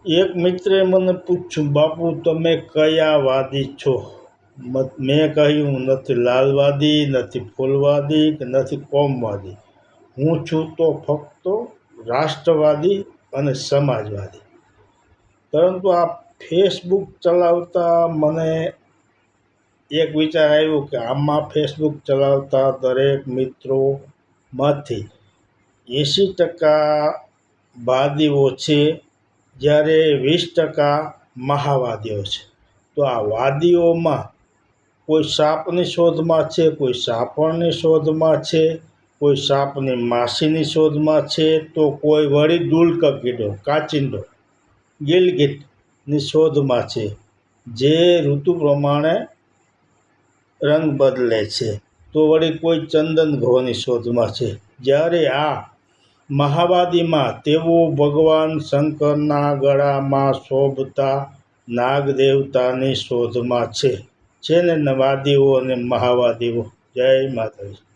એક મિત્રે મને પૂછ્યું, બાપુ તમે કયા વાદી છો? મેં કહ્યું, નથી લાલવાદી, નથી ફૂલવાદી કે નથી કોમવાદી. હું છું તો ફક્ત રાષ્ટ્રવાદી અને સમાજવાદી. પરંતુ આ ફેસબુક ચલાવતા મને એક વિચાર આવ્યો કે આમાં ફેસબુક ચલાવતા દરેક મિત્રોમાંથી 80% વાદીઓ છે, જ્યારે 20% મહાવાદીઓ છે. તો આ વાદીઓમાં કોઈ સાપની શોધમાં છે, કોઈ સાપણની શોધમાં છે, કોઈ સાપની માસીની શોધમાં છે, તો કોઈ વળી દુલક કીડો, કાચિંડો, ગિલગિટની શોધમાં છે, જે ઋતુ પ્રમાણે રંગ બદલે છે. તો વળી કોઈ ચંદન ઘોની શોધમાં છે. જ્યારે આ મહાવાદીમાં તેઓ ભગવાન શંકરના ગળામાં શોભતા નાગદેવતાની શોધમાં છે ને વાદીઓ અને મહાવાદીઓ. જય માતાજી.